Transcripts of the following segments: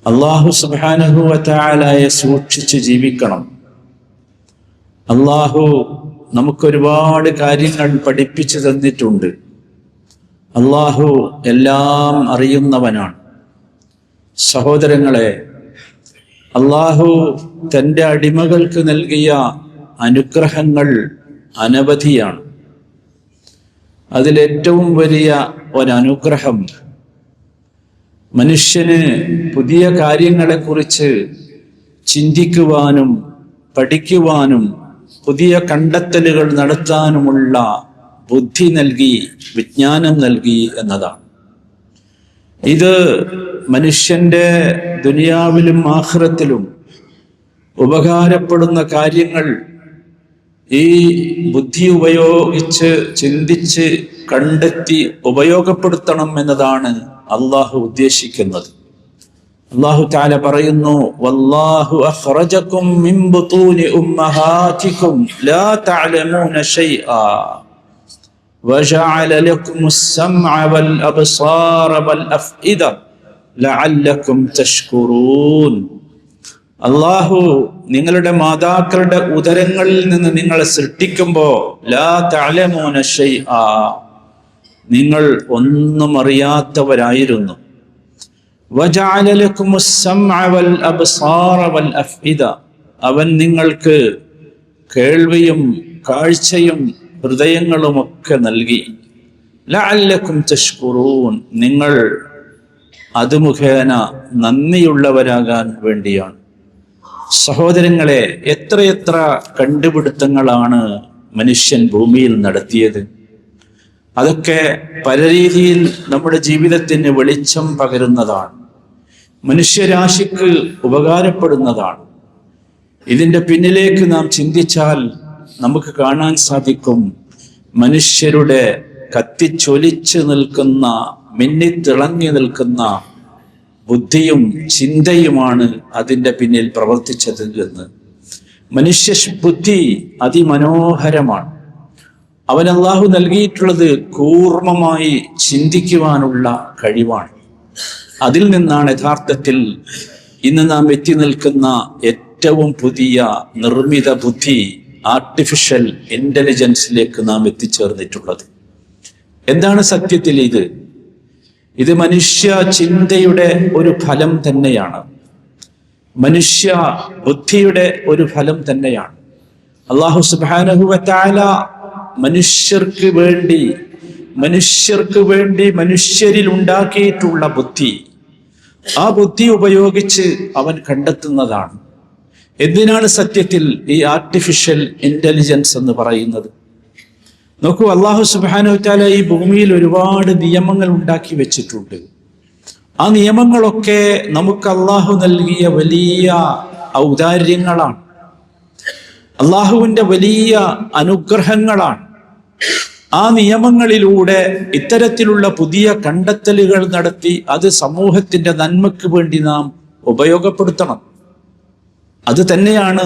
അല്ലാഹു സുബ്ഹാനഹു വ തആലയെ സൂക്ഷിച്ച് ജീവിക്കണം. അല്ലാഹു നമുക്കൊരുപാട് കാര്യങ്ങൾ പഠിപ്പിച്ചു തന്നിട്ടുണ്ട്. അല്ലാഹു എല്ലാം അറിയുന്നവനാണ്. സഹോദരങ്ങളെ, അല്ലാഹു തൻ്റെ അടിമകൾക്ക് നൽകിയ അനുഗ്രഹങ്ങൾ അനവധിയാണ്. അതിലേറ്റവും വലിയ ഒരനുഗ്രഹം മനുഷ്യന് പുതിയ കാര്യങ്ങളെക്കുറിച്ച് ചിന്തിക്കുവാനും പഠിക്കുവാനും പുതിയ കണ്ടെത്തലുകൾ നടത്താനുമുള്ള ബുദ്ധി നൽകി, വിജ്ഞാനം നൽകി എന്നതാണ്. ഇത് മനുഷ്യന്റെ ദുനിയാവിലും ആഖിറത്തിലും ഉപകാരപ്പെടുന്ന കാര്യങ്ങൾ ഈ ബുദ്ധി ഉപയോഗിച്ച് ചിന്തിച്ച് കണ്ടെത്തി ഉപയോഗപ്പെടുത്തണം എന്നതാണ് അള്ളാഹു ഉദ്ദേശിക്കുന്നത്. അല്ലാഹു തആല പറയുന്നു, വല്ലാഹു അഖ്റജകും മിൻ ബുതൂനി ഉമ്മഹാതികും ലാ തഅലമൂന ശൈആ വജഅല ലക്കുമുസ് സമഅ വൽ അബ്സാറ വൽ അഫ്ഇദ ലഅല്ലകും തഷ്കുറൂൻ. അല്ലാഹു നിങ്ങളുടെ മാതാക്കളുടെ ഉദരങ്ങളിൽ നിന്ന് നിങ്ങളെ സൃഷ്ടിക്കുമ്പോൾ ലാ തഅലമൂന ശൈആ, നിങ്ങൾ ഒന്നും അറിയാത്തവരായിരുന്നു. വജഅല ലക്കുമുസ് സമഅ വൽ അബ്സാറ വൽ അഫ്ഇദ, അവൻ നിങ്ങൾക്ക് കേൾവിയും കാഴ്ചയും ഹൃദയങ്ങളുമൊക്കെ നൽകി. ലഅല്ലകും തഷ്കുറൂൻ, നിങ്ങൾ അത് മുഖേന നന്ദിയുള്ളവരാകാൻ വേണ്ടിയാണ്. സഹോദരങ്ങളെ, എത്രയെത്ര കണ്ടുപിടുത്തങ്ങളാണ് മനുഷ്യൻ ഭൂമിയിൽ നടത്തിയത്. അതൊക്കെ പല രീതിയിൽ നമ്മുടെ ജീവിതത്തിന് വെളിച്ചം പകരുന്നതാണ്, മനുഷ്യരാശിക്ക് ഉപകാരപ്പെടുന്നതാണ്. ഇതിൻ്റെ പിന്നിലേക്ക് നാം ചിന്തിച്ചാൽ നമുക്ക് കാണാൻ സാധിക്കും, മനുഷ്യരുടെ കത്തിച്ചൊലിച്ചു നിൽക്കുന്ന, മിന്നിത്തിളങ്ങി നിൽക്കുന്ന ബുദ്ധിയും ചിന്തയുമാണ് അതിൻ്റെ പിന്നിൽ പ്രവർത്തിച്ചത് എന്ന്. മനുഷ്യ ബുദ്ധി അതിമനോഹരമാണ്. അവൻ അല്ലാഹു നൽകിയിട്ടുള്ളത് കൂർമ്മമായി ചിന്തിക്കുവാനുള്ള കഴിവാണ്. അതിൽ നിന്നാണ് യഥാർത്ഥത്തിൽ ഇന്ന് നാം എത്തി നിൽക്കുന്ന ഏറ്റവും പുതിയ നിർമ്മിത ബുദ്ധി, ആർട്ടിഫിഷ്യൽ ഇന്റലിജൻസിലേക്ക് നാം എത്തിച്ചേർന്നിട്ടുള്ളത്. എന്താണ് സത്യത്തിൽ ഇത് മനുഷ്യ ചിന്തയുടെ ഒരു ഫലം തന്നെയാണ്, മനുഷ്യ ബുദ്ധിയുടെ ഒരു ഫലം തന്നെയാണ്. അല്ലാഹു സുബ്ഹാനഹു വ തആല മനുഷ്യർക്ക് വേണ്ടി മനുഷ്യരിൽ ഉണ്ടാക്കിയിട്ടുള്ള ബുദ്ധി, ആ ബുദ്ധി ഉപയോഗിച്ച് അവൻ കണ്ടെത്തുന്നതാണ്. എന്തിനാണ് സത്യത്തിൽ ഈ ആർട്ടിഫിഷ്യൽ ഇന്റലിജൻസ് എന്ന് പറയുന്നത്? നോക്കൂ, അല്ലാഹു സുബ്ഹാനഹു വ തആല ഈ ഭൂമിയിൽ ഒരുപാട് നിയമങ്ങൾ ഉണ്ടാക്കി വെച്ചിട്ടുണ്ട്. ആ നിയമങ്ങളൊക്കെ നമുക്ക് അല്ലാഹു നൽകിയ വലിയ ഔദാര്യങ്ങളാണ്, അല്ലാഹുവിൻ്റെ വലിയ അനുഗ്രഹങ്ങളാണ്. ആ നിയമങ്ങളിലൂടെ ഇത്തരത്തിലുള്ള പുതിയ കണ്ടെത്തലുകൾ നടത്തി അത് സമൂഹത്തിന്റെ നന്മയ്ക്ക് വേണ്ടി നാം ഉപയോഗപ്പെടുത്തണം. അത് തന്നെയാണ്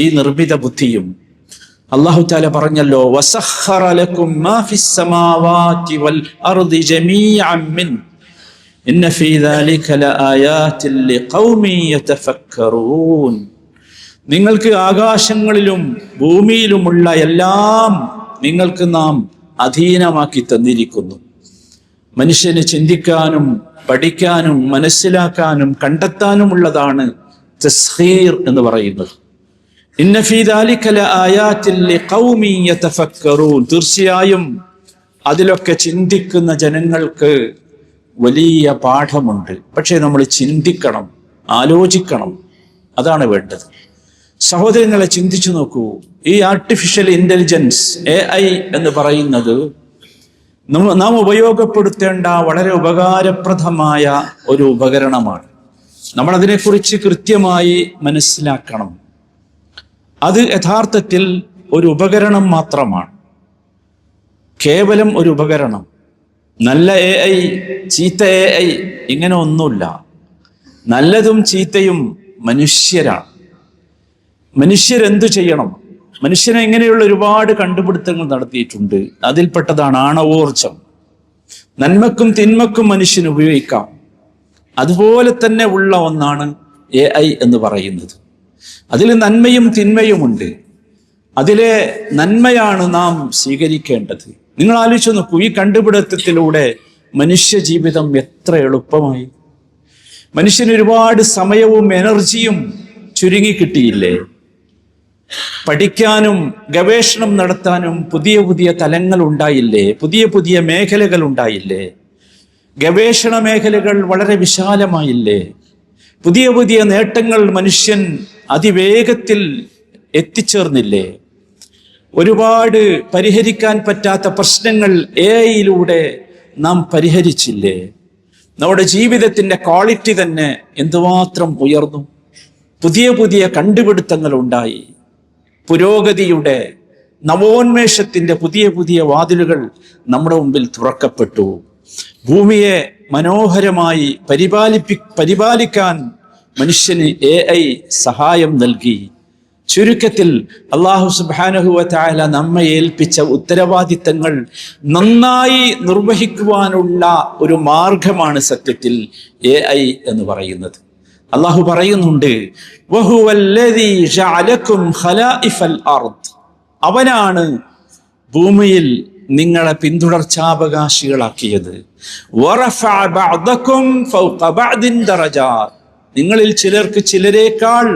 ഈ നിർമ്മിത ബുദ്ധിയും. അല്ലാഹു തആല പറഞ്ഞല്ലോ, വസഖറ ലക്കും മാ ഫിസ് സമാവാതി വൽ അർദി ജമീഅൻ മിൻ ഇന്ന ഫീ ദാലിക ലആയാതിൻ ലിഖൗമിൻ യതഫക്കറൂൻ. നിങ്ങൾക്ക് ആകാശങ്ങളിലും ഭൂമിയിലുമുള്ള എല്ലാം നിങ്ങൾക്ക് നാം അധീനമാക്കി തന്നിരിക്കുന്നു. മനുഷ്യന് ചിന്തിക്കാനും പഠിക്കാനും മനസ്സിലാക്കാനും കണ്ടെത്താനുമുള്ളതാണ് തസ്ഖീർ എന്ന് പറയുന്നത്. ഇന്ന ഫീ ദാലിക ലആയാതിൻ ലിഖൗമിൻ യതഫക്കറൂൻ. തീർച്ചയായും അതിലൊക്കെ ചിന്തിക്കുന്ന ജനങ്ങൾക്ക് വലിയ പാഠമുണ്ട്. പക്ഷേ നമ്മൾ ചിന്തിക്കണം, ആലോചിക്കണം, അതാണ് വേണ്ടത്. സഹോദരങ്ങളെ, ചിന്തിച്ചു നോക്കൂ, ഈ ആർട്ടിഫിഷ്യൽ ഇന്റലിജൻസ് AI എന്ന് പറയുന്നത് നാം ഉപയോഗപ്പെടുത്തേണ്ട വളരെ ഉപകാരപ്രദമായ ഒരു ഉപകരണമാണ്. നമ്മൾ അതിനെക്കുറിച്ച് കൃത്യമായി മനസ്സിലാക്കണം. അത് യഥാർത്ഥത്തിൽ ഒരു ഉപകരണം മാത്രമാണ്, കേവലം ഒരു ഉപകരണം. നല്ല AI, ചീത്ത AI ഇങ്ങനെ ഒന്നുമില്ല. നല്ലതും ചീത്തയും മനുഷ്യരാണ്. മനുഷ്യരെന്തു ചെയ്യണം? മനുഷ്യനെ ഇങ്ങനെയുള്ള ഒരുപാട് കണ്ടുപിടുത്തങ്ങൾ നടത്തിയിട്ടുണ്ട്. അതിൽപ്പെട്ടതാണ് ആണവോർജം. നന്മക്കും തിന്മക്കും മനുഷ്യന് ഉപയോഗിക്കാം. അതുപോലെ തന്നെ ഉള്ള ഒന്നാണ് AI എന്ന് പറയുന്നത്. അതിൽ നന്മയും തിന്മയുമുണ്ട്. അതിലെ നന്മയാണ് നാം സ്വീകരിക്കേണ്ടത്. നിങ്ങൾ ആലോചിച്ച് നോക്കൂ, ഈ കണ്ടുപിടുത്തത്തിലൂടെ മനുഷ്യ ജീവിതം എത്ര എളുപ്പമായി. മനുഷ്യന് ഒരുപാട് സമയവും എനർജിയും ചുരുങ്ങി കിട്ടിയില്ലേ? പഠിക്കാനും ഗവേഷണം നടത്താനും പുതിയ പുതിയ തലങ്ങൾ ഉണ്ടായില്ലേ? പുതിയ പുതിയ മേഖലകൾ ഉണ്ടായില്ലേ? ഗവേഷണ മേഖലകൾ വളരെ വിശാലമായില്ലേ? പുതിയ പുതിയ നേട്ടങ്ങൾ മനുഷ്യൻ അതിവേഗത്തിൽ എത്തിച്ചേർന്നില്ലേ? ഒരുപാട് പരിഹരിക്കാൻ പറ്റാത്ത പ്രശ്നങ്ങൾ AI-യിലൂടെ നാം പരിഹരിച്ചില്ലേ? നമ്മുടെ ജീവിതത്തിന്റെ ക്വാളിറ്റി തന്നെ എന്തുമാത്രം ഉയർന്നു. പുതിയ പുതിയ കണ്ടുപിടുത്തങ്ങൾ ഉണ്ടായി. പുരോഗതിയുടെ നവോന്മേഷത്തിന്റെ പുതിയ പുതിയ വാതിലുകൾ നമ്മുടെ മുമ്പിൽ തുറക്കപ്പെട്ടു. ഭൂമിയെ മനോഹരമായി പരിപാലിക്കാൻ മനുഷ്യന് AI സഹായം നൽകി. ചുരുക്കത്തിൽ അല്ലാഹു സുബ്ഹാനഹു വ തആല നമ്മെ ഏൽപ്പിച്ച ഉത്തരവാദിത്തങ്ങൾ നന്നായി നിർവഹിക്കുവാനുള്ള ഒരു മാർഗമാണ് സത്യത്തിൽ AI എന്ന് പറയുന്നത്. അല്ലാഹു പറയുന്നുണ്ട്, വഹുവല്ലദീ ജഅലകും ഖലായിഫൽ അർദ്, അവനാണ് ഭൂമിയിൽ നിങ്ങളെ പിന്തുടർച്ചാവകാശികളാക്കിയത്. വറഫഅ ബഅദകും ഫൗഖ ബഅദിൻ ദറജാത്ത്, നിങ്ങളിൽ ചിലർക്ക് ചിലരേക്കാൾ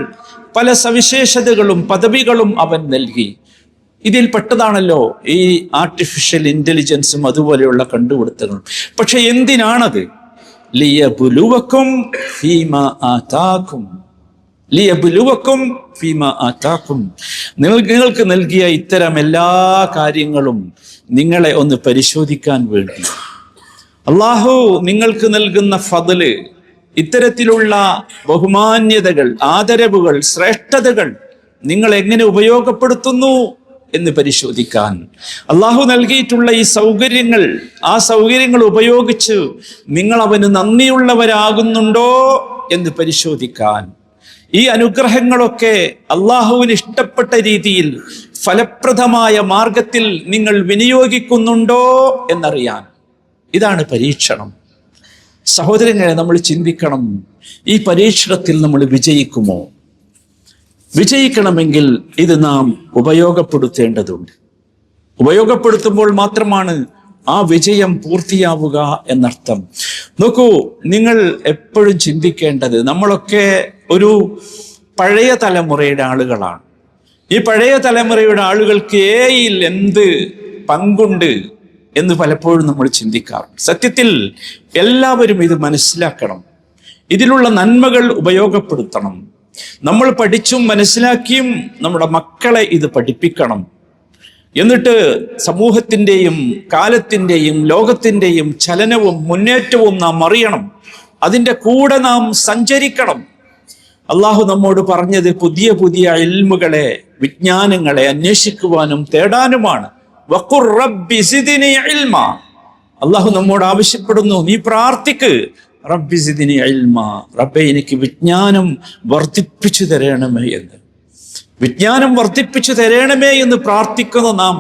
പല സവിശേഷതകളും പദവികളും അവൻ നൽകി. ഇതിൽ പെട്ടതാണല്ലോ ഈ ആർട്ടിഫിഷ്യൽ ഇന്റലിജൻസും അതുപോലെയുള്ള കണ്ടുപിടുത്തങ്ങളും. പക്ഷെ എന്തിനാണത്? ലിയബ്ലുവക്കും ഫീമാ ആതാക്കും, ലിയബ്ലുവക്കും ഫീമാ ആതാക്കും, നിങ്ങൾക്ക് നൽകിയ ഇത്തരം എല്ലാ കാര്യങ്ങളും നിങ്ങളെ ഒന്ന് പരിശോധിക്കാൻ വേണ്ടി. അല്ലാഹു നിങ്ങൾക്ക് നൽകുന്ന ഫضല്, ഇത്തരത്തിലുള്ള ബഹുമാന്യതകൾ, ആദരവുകൾ, ശ്രേഷ്ഠതകൾ നിങ്ങൾ എങ്ങനെ ഉപയോഗപ്പെടുത്തുന്നു എന്ന് പരിശോധിക്കാൻ. അല്ലാഹു നൽകിയിട്ടുള്ള ഈ സൗകര്യങ്ങൾ, ആ സൗകര്യങ്ങൾ ഉപയോഗിച്ച് നിങ്ങൾ അവന് നന്ദിയുള്ളവരാകുന്നുണ്ടോ എന്ന് പരിശോധിക്കാൻ. ഈ അനുഗ്രഹങ്ങളൊക്കെ അല്ലാഹുവിന് ഇഷ്ടപ്പെട്ട രീതിയിൽ ഫലപ്രദമായ മാർഗത്തിൽ നിങ്ങൾ വിനിയോഗിക്കുന്നുണ്ടോ എന്നറിയാൻ. ഇതാണ് പരീക്ഷണം. സഹോദരങ്ങളെ, നമ്മൾ ചിന്തിക്കണം, ഈ പരീക്ഷണത്തിൽ നമ്മൾ വിജയിക്കുമോ? വിജയിക്കണമെങ്കിൽ ഇത് നാം ഉപയോഗപ്പെടുത്തേണ്ടതുണ്ട്. ഉപയോഗപ്പെടുത്തുമ്പോൾ മാത്രമാണ് ആ വിജയം പൂർത്തിയാവുക എന്നർത്ഥം. നോക്കൂ, നിങ്ങൾ എപ്പോഴും ചിന്തിക്കേണ്ടത്, നമ്മളൊക്കെ ഒരു പഴയ തലമുറയുടെ ആളുകളാണ്. ഈ പഴയ തലമുറയുടെ ആളുകൾക്ക് AI-യിൽ എന്ത് പങ്കുണ്ട് എന്ന് പലപ്പോഴും നമ്മൾ ചിന്തിക്കാറുണ്ട്. സത്യത്തിൽ എല്ലാവരും ഇത് മനസ്സിലാക്കണം. ഇതിലുള്ള നന്മകൾ ഉപയോഗപ്പെടുത്തണം. നമ്മൾ പഠിച്ചും മനസ്സിലാക്കിയും നമ്മുടെ മക്കളെ ഇത് പഠിപ്പിക്കണം. എന്നിട്ട് സമൂഹത്തിൻ്റെയും കാലത്തിൻ്റെയും ലോകത്തിൻ്റെയും ചലനവും മുന്നേറ്റവും നാം അറിയണം. അതിൻ്റെ കൂടെ നാം സഞ്ചരിക്കണം. അള്ളാഹു നമ്മോട് പറഞ്ഞത് പുതിയ പുതിയ ഇൽമുകളെ, വിജ്ഞാനങ്ങളെ അന്വേഷിക്കുവാനും തേടാനുമാണ്. വഖുർ റബ്ബി സിദ്നി ഇൽമാ, അള്ളാഹു നമ്മോട് ആവശ്യപ്പെടുന്നു, നീ പ്രാർത്ഥിക്ക്, റബ്ബി സിദ്നി ഇൽമാ, റബ്ബേ എനിക്ക് വിജ്ഞാനം വർദ്ധിപ്പിച്ചു തരണമേ എന്ന്. വിജ്ഞാനം വർദ്ധിപ്പിച്ചു തരണമേ എന്ന് പ്രാർത്ഥിക്കുന്ന നാം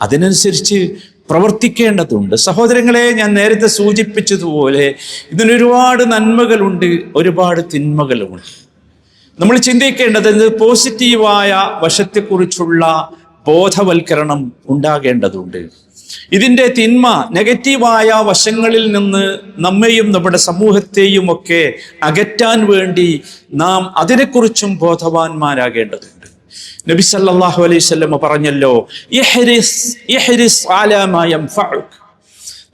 അതിനനുസരിച്ച് പ്രവർത്തിക്കേണ്ടതുണ്ട്. സഹോദരങ്ങളെ, ഞാൻ നേരത്തെ സൂചിപ്പിച്ചതുപോലെ ഇതിനൊരുപാട് നന്മകളുണ്ട്, ഒരുപാട് തിന്മകളുമുണ്ട്. നമ്മൾ ചിന്തിക്കേണ്ടത് പോസിറ്റീവായ വശത്തെക്കുറിച്ചുള്ള ബോധവൽക്കരണം ഉണ്ടാകേണ്ടതുണ്ട്. ഇതിൻ്റെ തിന്മ, നെഗറ്റീവായ വശങ്ങളിൽ നിന്ന് നമ്മെയും നമ്മുടെ സമൂഹത്തെയും ഒക്കെ അകറ്റാൻ വേണ്ടി നാം അതിനെക്കുറിച്ചും ബോധവാന്മാരാകേണ്ടതുണ്ട്. നബി സല്ലല്ലാഹു അലൈഹി വസല്ലം പറഞ്ഞല്ലോ, ഇഹ്രിസ് അലാ മാ യൻഫഉക്,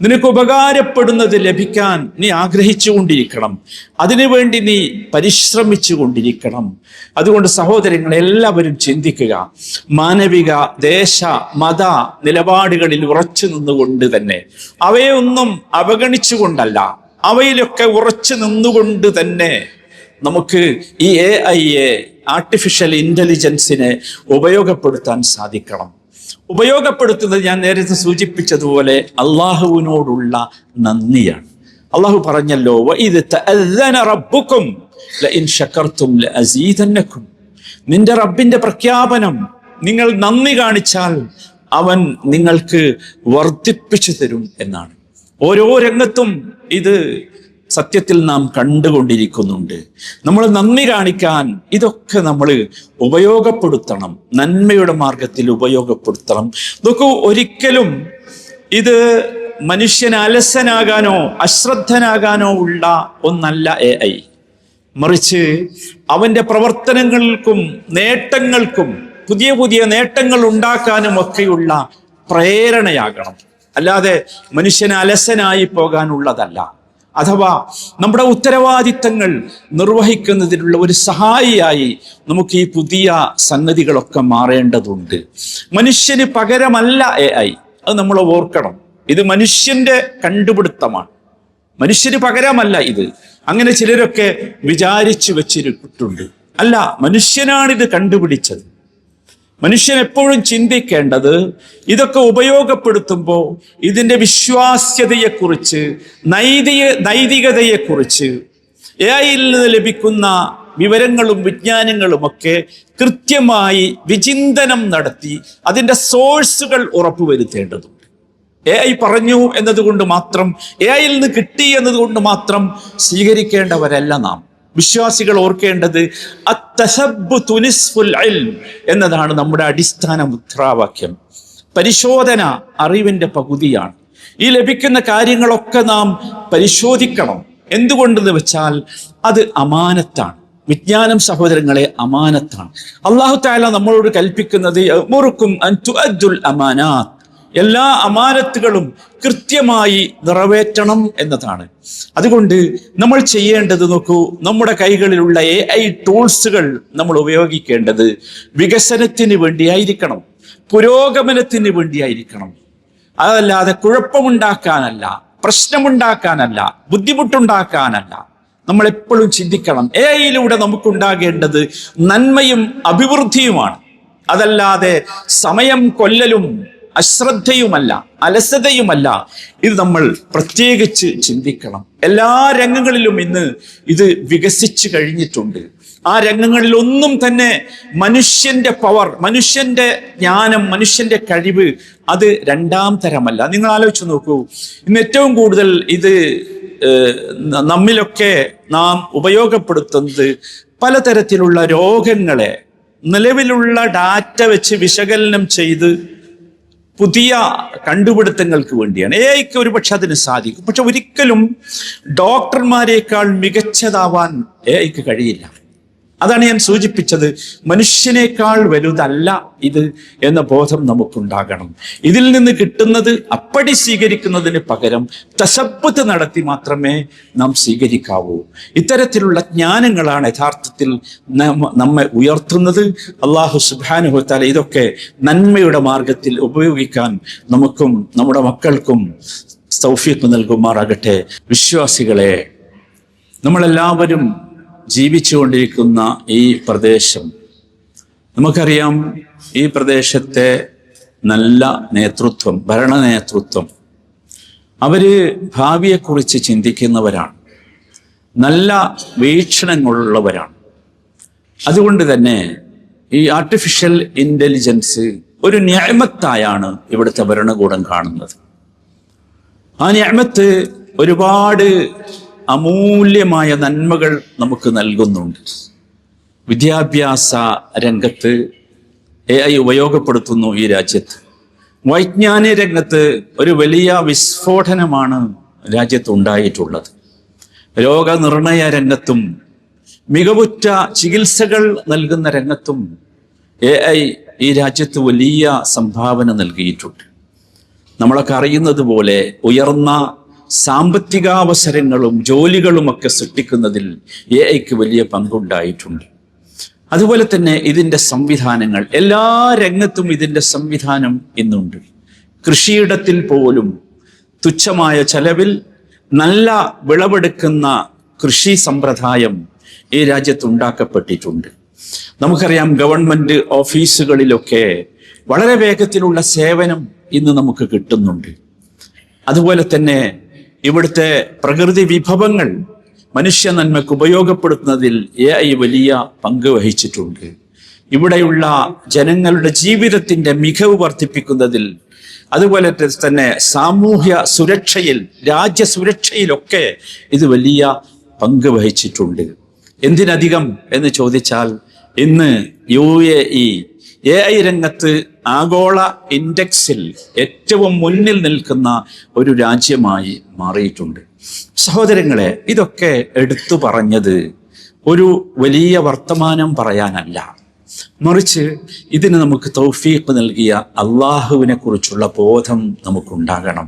നിനക്ക് ഉപകാരപ്പെടുന്നത് ലഭിക്കാൻ നീ ആഗ്രഹിച്ചു കൊണ്ടിരിക്കണം, അതിനുവേണ്ടി നീ പരിശ്രമിച്ചു കൊണ്ടിരിക്കണം. അതുകൊണ്ട് സഹോദരങ്ങളെ, എല്ലാവരും ചിന്തിക്കുക, മാനവിക ദേശ മത നിലപാടുകളിൽ ഉറച്ചു നിന്നുകൊണ്ട് തന്നെ, അവയെ ഒന്നും അവഗണിച്ചുകൊണ്ടല്ല, അവയിലൊക്കെ ഉറച്ചു നിന്നുകൊണ്ട് തന്നെ നമുക്ക് ഈ AI-യെ, ആർട്ടിഫിഷ്യൽ ഇന്റലിജൻസിനെ ഉപയോഗപ്പെടുത്താൻ സാധിക്കണം. ഉപയോഗപ്പെടുത്തുന്നത് ഞാൻ നേരത്തെ സൂചിപ്പിച്ചതുപോലെ അള്ളാഹുവിനോടുള്ള നന്ദിയാണ്. അള്ളാഹു പറഞ്ഞല്ലോ, വഇദ് തഅذന റബ്ബുകും ലഇൻ ശകർതും ലഅസീദന്നകും, നിന്റെ റബ്ബിന്റെ പ്രഖ്യാപനം, നിങ്ങൾ നന്ദി കാണിച്ചാൽ അവൻ നിങ്ങൾക്ക് വർദ്ധിപ്പിച്ചു തരും എന്നാണ്. ഓരോ രംഗത്തും ഇത് സത്യത്തിൽ നാം കണ്ടുകൊണ്ടിരിക്കുന്നുണ്ട്. നമ്മൾ നന്ദി കാണിക്കാൻ ഇതൊക്കെ നമ്മൾ ഉപയോഗപ്പെടുത്തണം, നന്മയുടെ മാർഗത്തിൽ ഉപയോഗപ്പെടുത്തണം. നോക്കൂ, ഒരിക്കലും ഇത് മനുഷ്യന് അലസനാകാനോ അശ്രദ്ധനാകാനോ ഉള്ള ഒന്നല്ല AI. മറിച്ച് അവന്റെ പ്രവർത്തനങ്ങൾക്കും നേട്ടങ്ങൾക്കും പുതിയ പുതിയ നേട്ടങ്ങൾ ഉണ്ടാക്കാനും ഒക്കെയുള്ള പ്രേരണയാകണം. അല്ലാതെ മനുഷ്യന് അലസനായി പോകാനുള്ളതല്ല. അഥവാ നമ്മുടെ ഉത്തരവാദിത്തങ്ങൾ നിർവഹിക്കുന്നതിനുള്ള ഒരു സഹായിയായി നമുക്ക് ഈ പുതിയ സംഗതികളൊക്കെ മാറേണ്ടതുണ്ട്. മനുഷ്യന് പകരമല്ല AI, അത് നമ്മൾ ഓർക്കണം. ഇത് മനുഷ്യന്റെ കണ്ടുപിടുത്തമാണ്, മനുഷ്യന് പകരമല്ല ഇത്. അങ്ങനെ ചിലരൊക്കെ വിചാരിച്ചു വെച്ചിട്ടുണ്ട്. അല്ല, മനുഷ്യനാണിത് കണ്ടുപിടിച്ചത്. മനുഷ്യൻ എപ്പോഴും ചിന്തിക്കേണ്ടത് ഇതൊക്കെ ഉപയോഗപ്പെടുത്തുമ്പോൾ ഇതിൻ്റെ വിശ്വാസ്യതയെക്കുറിച്ച്, നൈതികതയെക്കുറിച്ച്, AIയിൽ നിന്ന് ലഭിക്കുന്ന വിവരങ്ങളും വിജ്ഞാനങ്ങളുമൊക്കെ കൃത്യമായി വിചിന്തനം നടത്തി അതിൻ്റെ സോഴ്സുകൾ ഉറപ്പുവരുത്തേണ്ടതുണ്ട്. AI പറഞ്ഞു എന്നതുകൊണ്ട് മാത്രം, AIയിൽ നിന്ന് കിട്ടി എന്നതുകൊണ്ട് മാത്രം സ്വീകരിക്കേണ്ടവരല്ല നാം. വിശ്വാസികൾ ഓർക്കേണ്ടത് അത്തസബ്ബുതു നിസ്ഫുൽ ഇൽം എന്നതാണ് നമ്മുടെ അടിസ്ഥാന മുദ്രാവാക്യം. പരിശോധന അറിവിന്റെ പകുതിയാണ്. ഈ ലഭിക്കുന്ന കാര്യങ്ങളൊക്കെ നാം പരിശോധിക്കണം. എന്തുകൊണ്ടെന്ന് വെച്ചാൽ അത് അമാനത്താണ്. വിജ്ഞാനം സഹോദരങ്ങളെ അമാനത്താണ്. അല്ലാഹു തആല നമ്മളോട് കൽപ്പിക്കുന്നത് യഅ്മുറുക്കും അൻ തുഅദ്ദുൽ അമാനാത്ത്, എല്ലാ അമാനത്തുകളും കൃത്യമായി നിറവേറ്റണം എന്നതാണ്. അതുകൊണ്ട് നമ്മൾ ചെയ്യേണ്ടത്, നോക്കൂ, നമ്മുടെ കൈകളിലുള്ള AI ടൂൾസുകൾ നമ്മൾ ഉപയോഗിക്കേണ്ടത് വികസനത്തിന് വേണ്ടിയായിരിക്കണം, പുരോഗമനത്തിന് വേണ്ടിയായിരിക്കണം. അതല്ലാതെ കുഴപ്പമുണ്ടാക്കാനല്ല, പ്രശ്നമുണ്ടാക്കാനല്ല, ബുദ്ധിമുട്ടുണ്ടാക്കാനല്ല. നമ്മൾ എപ്പോഴും ചിന്തിക്കണം, AIയിലൂടെ നമുക്കുണ്ടാകേണ്ടത് നന്മയും അഭിവൃദ്ധിയുമാണ്. അതല്ലാതെ സമയം കൊല്ലലും അശ്രദ്ധയുമല്ല, അലസതയുമല്ല. ഇത് നമ്മൾ പ്രത്യേകിച്ച് ചിന്തിക്കണം. എല്ലാ രംഗങ്ങളിലും ഇന്ന് ഇത് വികസിച്ചു കഴിഞ്ഞിട്ടുണ്ട്. ആ രംഗങ്ങളിലൊന്നും തന്നെ മനുഷ്യന്റെ പവർ, മനുഷ്യന്റെ ജ്ഞാനം, മനുഷ്യന്റെ കഴിവ് അത് രണ്ടാം തരമല്ല. നിങ്ങൾ ആലോചിച്ച് നോക്കൂ, ഇന്ന് ഏറ്റവും കൂടുതൽ ഇത് നമ്മിലൊക്കെ നാം ഉപയോഗപ്പെടുത്തുന്നത് പലതരത്തിലുള്ള രോഗങ്ങളെ നിലവിലുള്ള ഡാറ്റ വെച്ച് വിശകലനം ചെയ്ത് പുതിയ കണ്ടുപിടുത്തങ്ങൾക്ക് വേണ്ടിയാണ്. AIക്ക് ഒരുപക്ഷെ അതിന് സാധിക്കും, പക്ഷെ ഒരിക്കലും ഡോക്ടർമാരെക്കാൾ മികച്ചതാവാൻ AIക്ക് കഴിയില്ല. അതാണ് ഞാൻ സൂചിപ്പിച്ചത്. മനുഷ്യനേക്കാൾ വലുതല്ല ഇത് എന്ന ബോധം നമുക്കുണ്ടാകണം. ഇതിൽ നിന്ന് കിട്ടുന്നത് അപ്പടി സ്വീകരിക്കുന്നതിന് പകരം തശബ്ബുത്ത് നടത്തി മാത്രമേ നാം സ്വീകരിക്കാവൂ. ഇത്തരത്തിലുള്ള ജ്ഞാനങ്ങളാണ് യഥാർത്ഥത്തിൽ നമ്മെ ഉയർത്തുന്നത്. അല്ലാഹു സുബ്ഹാനഹു വ തആല ഇതൊക്കെ നന്മയുടെ മാർഗത്തിൽ ഉപയോഗിക്കാൻ നമുക്കും നമ്മുടെ മക്കൾക്കും തൗഫീഖ് നൽകുമാറാകട്ടെ. വിശ്വാസികളെ, നമ്മളെല്ലാവരും ജീവിച്ചുകൊണ്ടിരിക്കുന്ന ഈ പ്രദേശം നമുക്കറിയാം. ഈ പ്രദേശത്തെ നല്ല നേതൃത്വം, ഭരണ നേതൃത്വം, അവര് ഭാവിയെക്കുറിച്ച് ചിന്തിക്കുന്നവരാണ്, നല്ല വീക്ഷണങ്ങളുള്ളവരാണ്. അതുകൊണ്ട് തന്നെ ഈ ആർട്ടിഫിഷ്യൽ ഇന്റലിജൻസ് ഒരു നിഅമത്തായാണ് ഇവിടുത്തെ ഭരണകൂടം കാണുന്നത്. ആ നിഅമത്ത് ഒരുപാട് അമൂല്യമായ നന്മകൾ നമുക്ക് നൽകുന്നുണ്ട്. വിദ്യാഭ്യാസ രംഗത്ത് AI ഉപയോഗപ്പെടുത്തുന്നു ഈ രാജ്യത്ത്. വൈജ്ഞാനിക രംഗത്ത് ഒരു വലിയ വിസ്ഫോടനമാണ് രാജ്യത്ത് ഉണ്ടായിട്ടുള്ളത്. രോഗനിർണയ രംഗത്തും മികവുറ്റ ചികിത്സകൾ നൽകുന്ന രംഗത്തും AI ഈ രാജ്യത്ത് വലിയ സംഭാവന നൽകിയിട്ടുണ്ട്. നമ്മളൊക്കെ അറിയുന്നത് പോലെ ഉയർന്ന സാമ്പത്തികാവസരങ്ങളും ജോലികളുമൊക്കെ സൃഷ്ടിക്കുന്നതിൽ AIക്ക് വലിയ പങ്കുണ്ടായിട്ടുണ്ട്. അതുപോലെ തന്നെ ഇതിൻ്റെ സംവിധാനങ്ങൾ, എല്ലാ രംഗത്തും ഇതിൻ്റെ സംവിധാനം ഇന്നുണ്ട്. കൃഷിയിടത്തിൽ പോലും തുച്ഛമായ ചെലവിൽ നല്ല വിളവെടുക്കുന്ന കൃഷി സമ്പ്രദായം ഈ രാജ്യത്ത് ഉണ്ടാക്കപ്പെട്ടിട്ടുണ്ട്. നമുക്കറിയാം, ഗവൺമെന്റ് ഓഫീസുകളിലൊക്കെ വളരെ വേഗത്തിലുള്ള സേവനം ഇന്ന് നമുക്ക് കിട്ടുന്നുണ്ട്. അതുപോലെ തന്നെ ഇവിടുത്തെ പ്രകൃതി വിഭവങ്ങൾ മനുഷ്യ നന്മയ്ക്ക് ഉപയോഗപ്പെടുത്തുന്നതിൽ AI വലിയ പങ്ക് വഹിച്ചിട്ടുണ്ട്. ഇവിടെയുള്ള ജനങ്ങളുടെ ജീവിതത്തിന്റെ മികവ് വർദ്ധിപ്പിക്കുന്നതിൽ അതുപോലെ തന്നെ സാമൂഹ്യ സുരക്ഷയിൽ, രാജ്യസുരക്ഷയിലൊക്കെ ഇത് വലിയ പങ്ക് വഹിച്ചിട്ടുണ്ട്. എന്തിനധികം എന്ന് ചോദിച്ചാൽ ഇന്ന് AI രംഗത്ത് ആഗോള ഇൻഡെക്സിൽ ഏറ്റവും മുന്നിൽ നിൽക്കുന്ന ഒരു രാജ്യമായി മാറിയിട്ടുണ്ട്. സഹോദരങ്ങളെ, ഇതൊക്കെ എടുത്തു പറഞ്ഞത് ഒരു വലിയ വർത്തമാനം പറയാനല്ല, മറിച്ച് ഇതിന് നമുക്ക് തൗഫീഖ് നൽകിയ അള്ളാഹുവിനെ കുറിച്ചുള്ള ബോധം നമുക്കുണ്ടാകണം.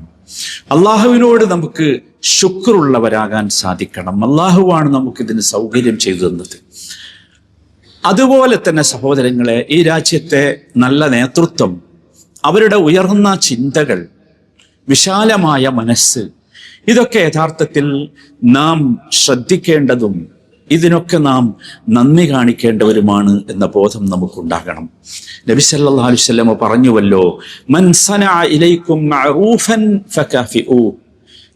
അള്ളാഹുവിനോട് നമുക്ക് ശുക്റുള്ളവരാകാൻ സാധിക്കണം. അള്ളാഹുവാണ് നമുക്കിതിന് സൗകര്യം ചെയ്തു തന്നത്. അതുപോലെ തന്നെ സഹോദരങ്ങളെ, ഈ രാജ്യത്തെ നല്ല നേതൃത്വം, അവരുടെ ഉയർന്ന ചിന്തകൾ, വിശാലമായ മനസ്സ്, ഇതൊക്കെ യഥാർത്ഥത്തിൽ നാം ശ്രദ്ധിക്കേണ്ടതും ഇതിനൊക്കെ നാം നന്ദി കാണിക്കേണ്ടവരുമാണ് എന്ന ബോധം നമുക്കുണ്ടാകണം. നബി സല്ലല്ലാഹു അലൈഹി വസല്ലം പറഞ്ഞുവല്ലോ, മൻ സനഅ ഇലൈക്കും മഅറൂഫൻ ഫകാഫിഉ,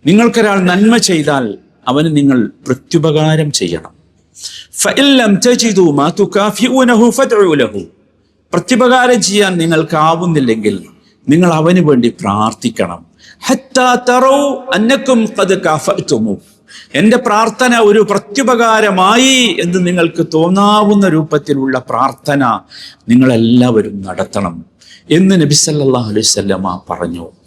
നിങ്ങൾക്കൊരാൾ നന്മ ചെയ്താൽ അവന് നിങ്ങൾ പ്രത്യുപകാരം ചെയ്യണം. ഫഇൻ ലം തജിദു മാ തുകാഫിഊനഹു ഫദ്ഉ ലഹു, പ്രത്യുപകാരം ചെയ്യാൻ നിങ്ങൾക്കാവുന്നില്ലെങ്കിൽ നിങ്ങൾ അവന് വേണ്ടി പ്രാർത്ഥിക്കണം. ഹത്താ തറൗ അന്നകും ഖദ് കാഫഅതുമു, എൻ്റെ പ്രാർത്ഥന ഒരു പ്രത്യുപകാരമായി എന്ന് നിങ്ങൾക്ക് തോന്നാവുന്ന രൂപത്തിലുള്ള പ്രാർത്ഥന നിങ്ങളെല്ലാവരും നടത്തണം എന്ന് നബി സല്ലല്ലാഹു അലൈഹി വസല്ലമ പറഞ്ഞു.